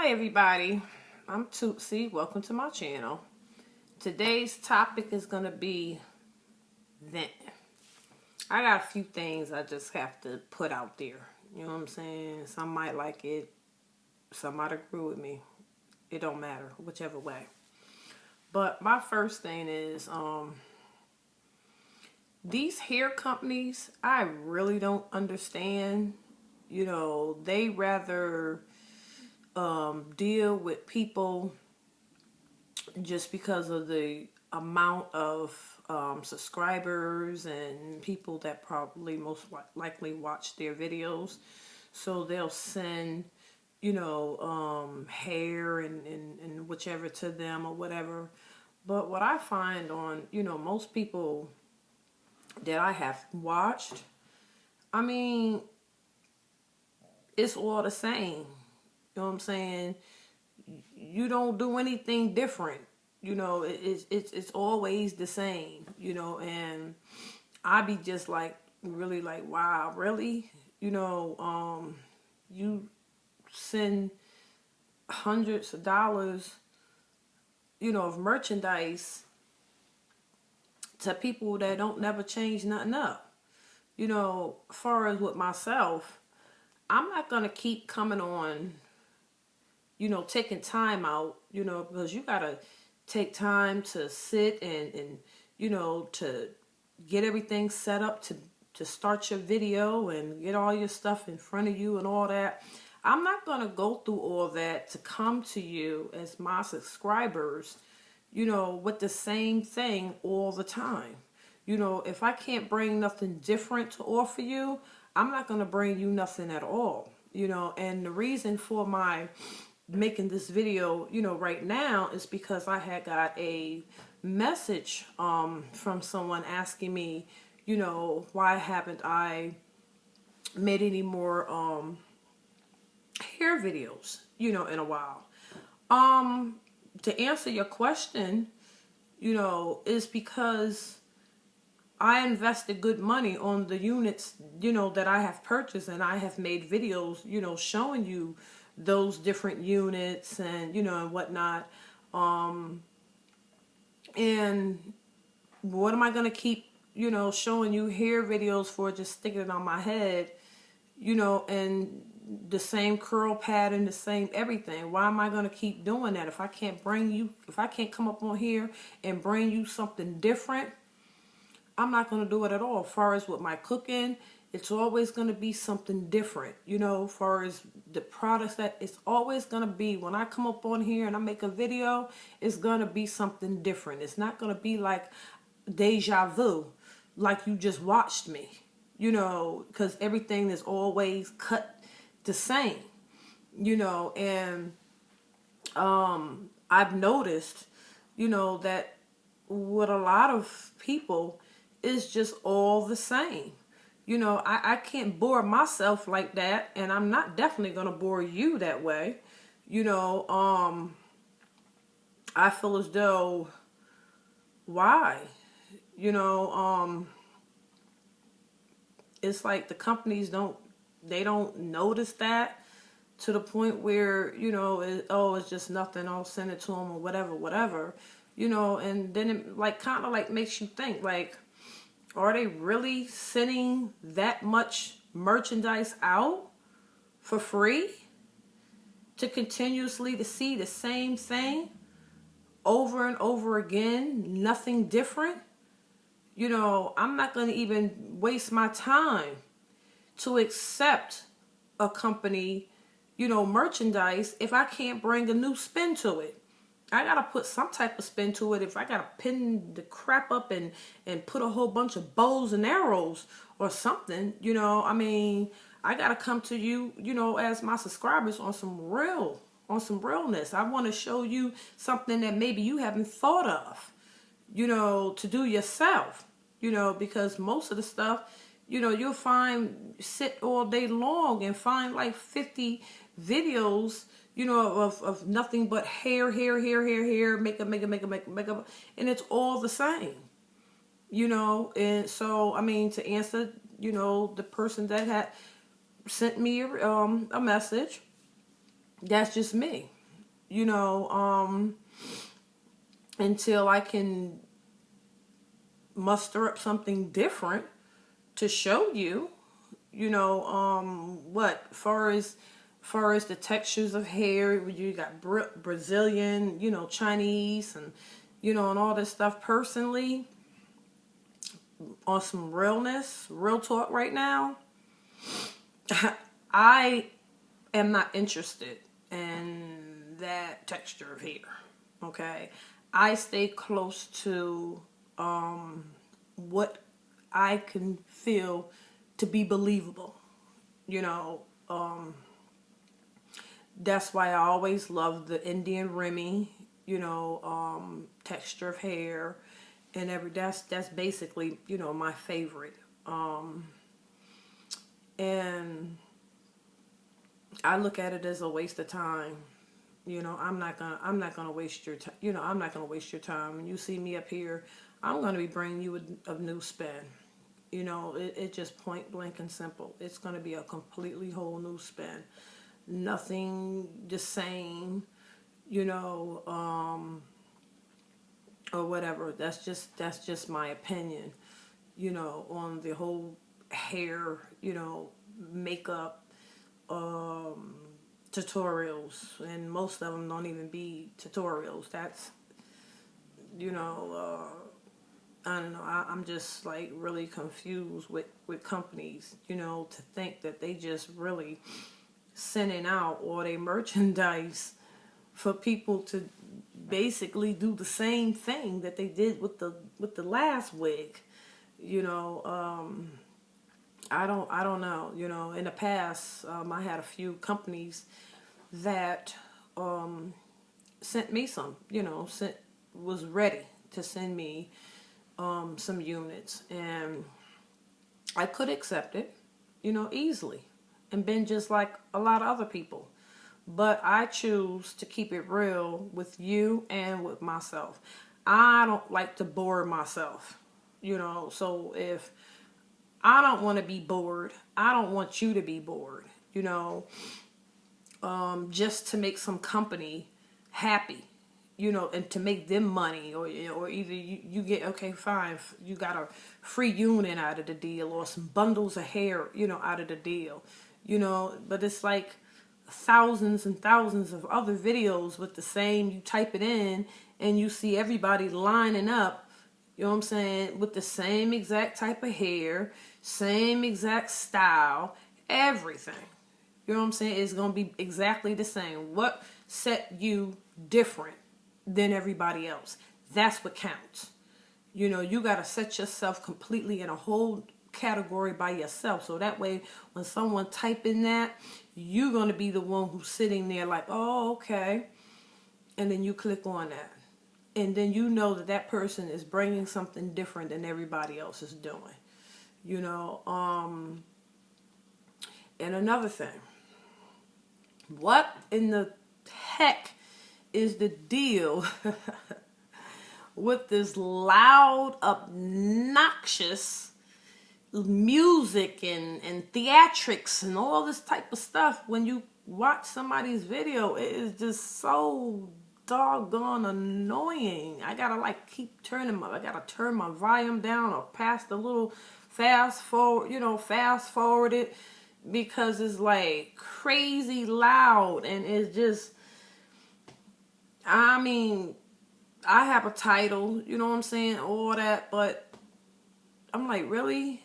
Hi everybody, I'm Tootsie. Welcome to my channel. Today's topic is going to be vent. I got a few things I just have to put out there. You know what I'm saying? Some might like it, some might agree with me. It don't matter, whichever way. But my first thing is, these hair companies, I really don't understand. They rather deal with people just because of the amount of subscribers and people that probably most likely watch their videos. So they'll send, hair and whichever to them or whatever. But what I find on, most people that I have watched, I mean, it's all the same. You know what I'm saying? You don't do anything different. It's always the same. And I be just like really like, wow, really? You send hundreds of dollars, of merchandise to people that don't never change nothing up. As far as with myself, I'm not gonna keep coming on, taking time out, because you gotta take time to sit and to get everything set up to start your video and get all your stuff in front of you and all that. I'm not gonna go through all that to come to you as my subscribers, with the same thing all the time. If I can't bring nothing different to offer you, I'm not gonna bring you nothing at all. And the reason for my making this video, right now is because I had got a message from someone asking me, why haven't I made any more hair videos, in a while. To answer your question, is because I invested good money on the units, that I have purchased, and I have made videos, showing you those different units and, and whatnot. And what am I going to keep, showing you hair videos for, just sticking it on my head, and the same curl pattern, the same everything? Why am I going to keep doing that if I can't come up on here and bring you something different? I'm not going to do it at all. As far as with my cooking, it's always going to be something different. As far as the products, that it's always going to be, when I come up on here and I make a video, it's going to be something different. It's not going to be like deja vu, like you just watched me, because everything is always cut the same, and I've noticed, that with a lot of people, it's just all the same. I can't bore myself like that, and I'm not definitely going to bore you that way. I feel as though, why? It's like the companies don't notice that, to the point where, it's just nothing, I'll send it to them or whatever, and then it like kind of like makes you think, like, are they really sending that much merchandise out for free to continuously to see the same thing over and over again, nothing different? I'm not going to even waste my time to accept a company, merchandise, if I can't bring a new spin to it. I gotta put some type of spin to it. If I gotta pin the crap up and put a whole bunch of bows and arrows or something, I gotta come to you, as my subscribers on some realness. I want to show you something that maybe you haven't thought of, to do yourself, because most of the stuff, you'll sit all day long and find like 50 videos, of nothing but hair, makeup, and it's all the same, and so, to answer, the person that had sent me a message, That's just me, you know, until I can muster up something different to show you, you know, what far as the textures of hair, you got Brazilian, you know, Chinese, and you know, and all this stuff. Personally, on some realness, real talk right now, I am not interested in that texture of hair. Okay, I stay close to what I can feel to be believable. You know, that's why I always love the Indian Remy, you know, texture of hair, and that's basically, you know, my favorite. And I look at it as a waste of time. You know, I'm not gonna waste your time. You know, I'm not gonna waste your time. When you see me up here, I'm gonna be bringing you a new spin. You know, it just point blank and simple. It's gonna be a completely whole new spin. Nothing the same. You know, or whatever. That's just my opinion. You know, on the whole hair. You know, makeup. Tutorials, and most of them don't even be tutorials. That's, you know, I don't know. I'm just like really confused with companies, you know, to think that they just really sending out all their merchandise for people to basically do the same thing that they did with the last wig, you know. I don't know. You know, in the past, I had a few companies that sent me some. You know, was ready to send me some units, and I could accept it, you know, easily, and been just like a lot of other people. But I choose to keep it real with you and with myself. I don't like to bore myself, you know. So if I don't want to be bored, I don't want you to be bored, you know, just to make some company happy, you know, and to make them money, or either you get, okay, fine, you got a free unit out of the deal, or some bundles of hair, you know, out of the deal, you know. But it's like thousands and thousands of other videos with the same, you type it in and you see everybody lining up, you know what I'm saying, with the same exact type of hair, same exact style, everything. You know what I'm saying? It's going to be exactly the same. What set you different than everybody else? That's what counts. You know, you got to set yourself completely in a whole category by yourself. So that way, when someone type in that, you're going to be the one who's sitting there like, oh, okay. And then you click on that. And then you know that that person is bringing something different than everybody else is doing. You know, and another thing. What in the heck is the deal with this loud, obnoxious music and theatrics and all this type of stuff? When you watch somebody's video, it is just so doggone annoying. I gotta like keep turning I gotta turn my volume down or past the little fast forward it, because it's like crazy loud, and it's just, I mean, I have a title, you know what I'm saying, all that, but I'm like, really?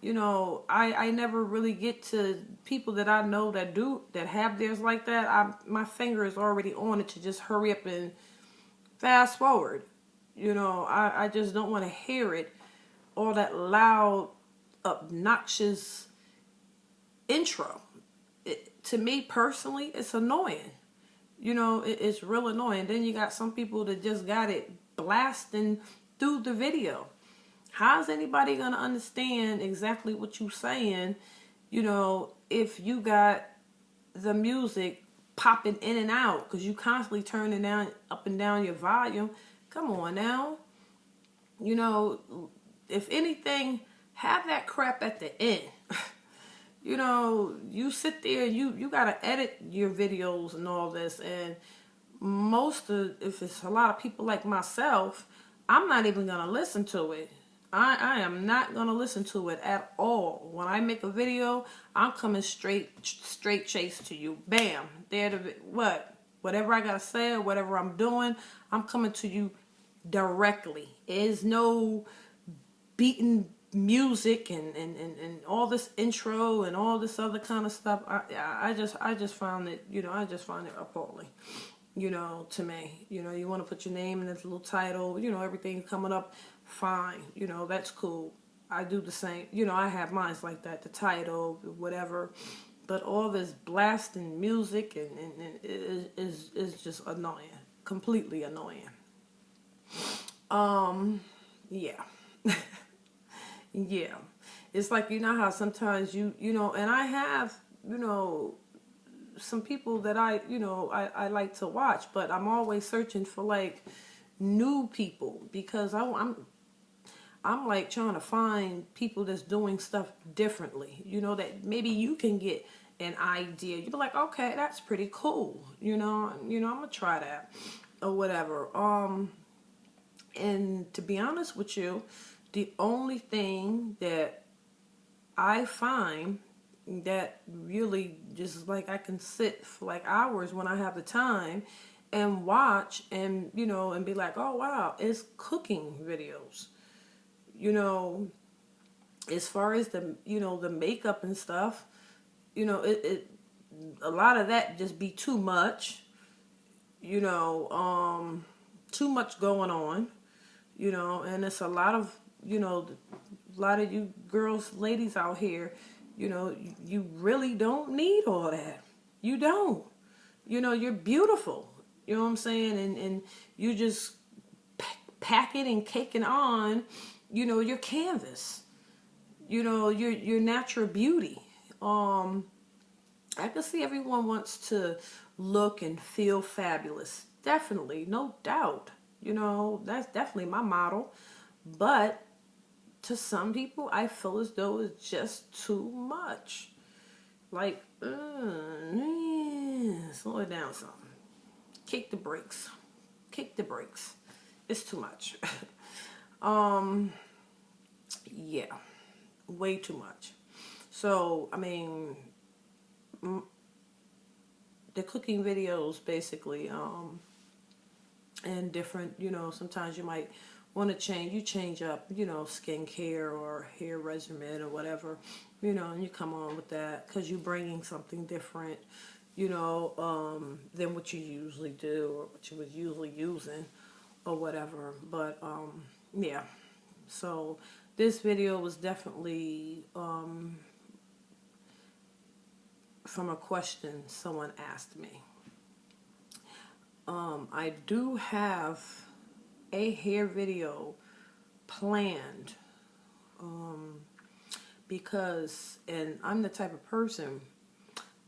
You know, I never really get to people that I know that have theirs like that. My finger is already on it to just hurry up and fast forward. You know, I just don't want to hear it, all that loud, obnoxious intro. To me personally, it's annoying. You know, it's real annoying. Then you got some people that just got it blasting through the video. How's anybody going to understand exactly what you're saying, you know, if you got the music popping in and out, because you constantly turning down, up and down your volume? Come on now. You know, if anything, have that crap at the end. You know, you sit there, you gotta edit your videos and all this, and if it's a lot of people like myself, I'm not even gonna listen to it. I am not gonna listen to it at all. When I make a video, I'm coming straight chase to you. Bam, there the whatever I gotta say, or whatever I'm doing, I'm coming to you directly. There's no beating music and all this intro and all this other kind of stuff. I just found it, I just find it appalling, to me. You want to put your name in this little title, everything coming up, fine, that's cool. I do the same, I have mines like that, the title, whatever. But all this blasting music and is just annoying, completely annoying. Yeah. Yeah. It's like, how sometimes and I have, some people that I like to watch, but I'm always searching for like new people, because I'm like trying to find people that's doing stuff differently, that maybe you can get an idea. You'd be like, okay, that's pretty cool. I'm gonna try that or whatever. And to be honest with you, the only thing that I find that really just like I can sit for like hours when I have the time and watch and, and be like, oh wow, it's cooking videos. As far as the makeup and stuff, a lot of that just be too much, too much going on, and it's a lot of, you girls, ladies out here, you really don't need all that. You don't. You're beautiful. You know what I'm saying? And you just pack it and cake it on, your canvas. Your natural beauty. I can see everyone wants to look and feel fabulous. Definitely, no doubt. That's definitely my model. But to some people, I feel as though it's just too much. Like, slow it down some. Kick the brakes. Kick the brakes. It's too much. Yeah, way too much. So, I mean, the cooking videos basically, and different, sometimes you might want to change up, skincare or hair regimen or whatever, and you come on with that because you're bringing something different, than what you usually do or what you was usually using or whatever. But, yeah, so this video was definitely, from a question someone asked me. I do have a hair video planned, because, and I'm the type of person,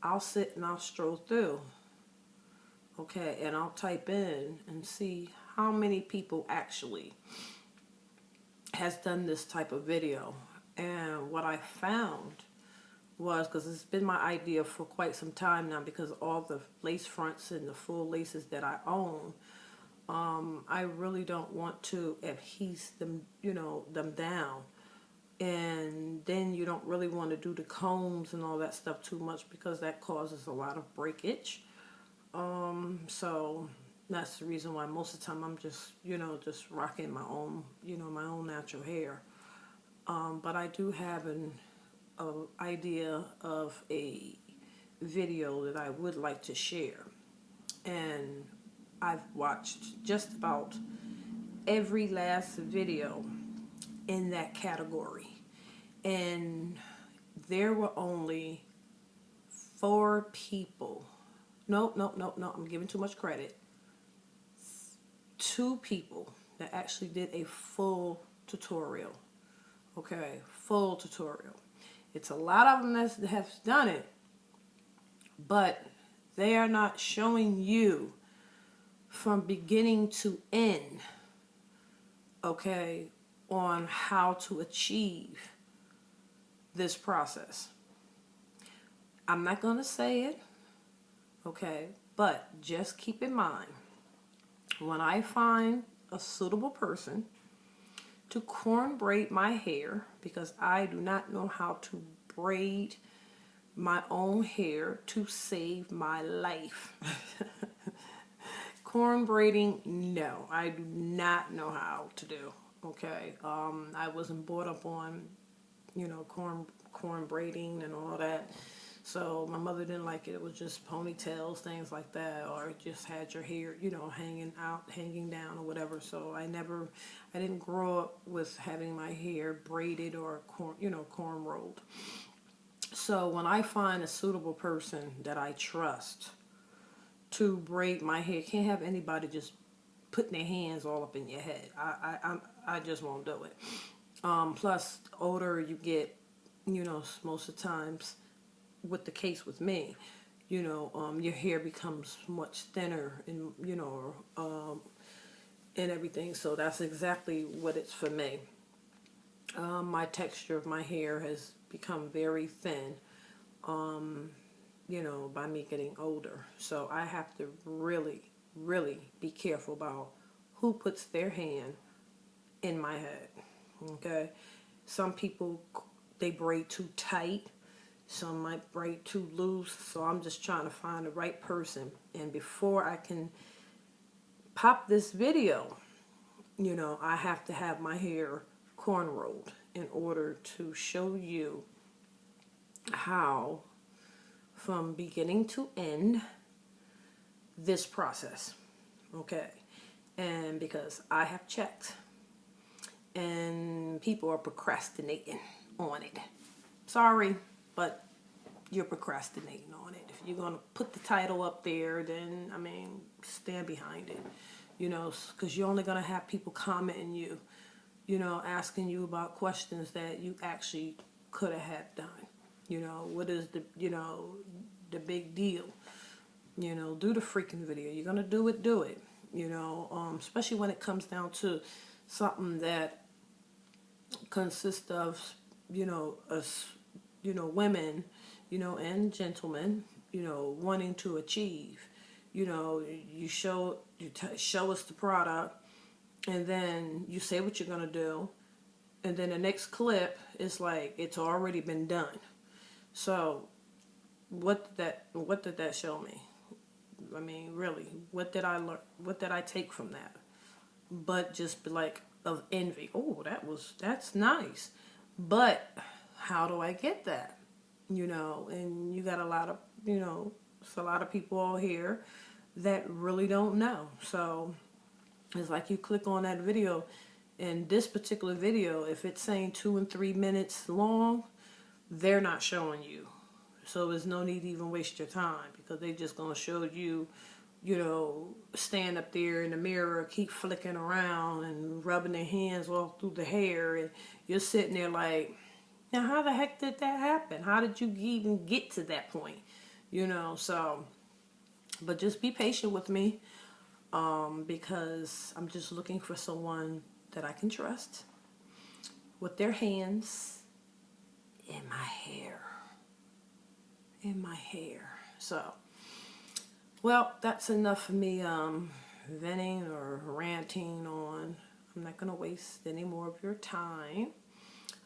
I'll sit and I'll stroll through, okay, and I'll type in and see how many people actually has done this type of video. And what I found was, because it's been my idea for quite some time now, because all the lace fronts and the full laces that I own, I really don't want to adhese them, them down. And then you don't really want to do the combs and all that stuff too much, because that causes a lot of breakage. So that's the reason why most of the time I'm just, just rocking my own, my own natural hair. But I do have an idea of a video that I would like to share. And I've watched just about every last video in that category. And there were only 4 people. No, I'm giving too much credit. 2 people that actually did a full tutorial. Okay, full tutorial. It's a lot of them that have done it, but they are not showing you from beginning to end, okay, on how to achieve this process. I'm not going to say it, okay? But just keep in mind, when I find a suitable person to corn braid my hair, because I do not know how to braid my own hair to save my life. Corn braiding, no, I do not know how to do. Okay, I wasn't brought up on, corn braiding and all that. So my mother didn't like it. It was just ponytails, things like that, or just had your hair, hanging out, hanging down, or whatever. So I didn't grow up with having my hair braided or corn rolled. So when I find a suitable person that I trust to braid my hair, can't have anybody just putting their hands all up in your head. I just won't do it. Plus, older you get, most of the times, with the case with me, your hair becomes much thinner and and everything. So that's exactly what it's for me. My texture of my hair has become very thin, by me getting older. So I have to really, really be careful about who puts their hand in my head. Okay? Some people, they braid too tight. Some might braid too loose. So I'm just trying to find the right person. And before I can pop this video, I have to have my hair corn rolled in order to show you how, from beginning to end, this process. Okay? And because I have checked and people are procrastinating on it. Sorry, but you're procrastinating on it. If you're going to put the title up there, then, stand behind it. Because you're only going to have people commenting you, asking you about questions that you actually could have had done. What is the big deal? Do the freaking video. You're going to do it, do it. Especially when it comes down to something that consists of, us, women, and gentlemen, wanting to achieve. You show us the product, and then you say what you're going to do, and then the next clip is like it's already been done. So what did that show me? Really, what did I learn? What did I take from that? But just like of envy. Oh, that's nice. But how do I get that? And you got a lot of, it's a lot of people out here that really don't know. So it's like you click on that video, and this particular video, if it's saying 2 and 3 minutes long, they're not showing you. So there's no need to even waste your time, because they're just going to show you, stand up there in the mirror, keep flicking around and rubbing their hands all through the hair. And you're sitting there like, now how the heck did that happen? How did you even get to that point? So, but just be patient with me, because I'm just looking for someone that I can trust with their hands in my hair. So, well, that's enough for me venting or ranting on. I'm not going to waste any more of your time.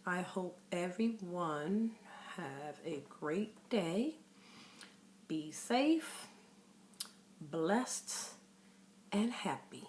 I hope everyone have a great day. Be safe, blessed, and happy.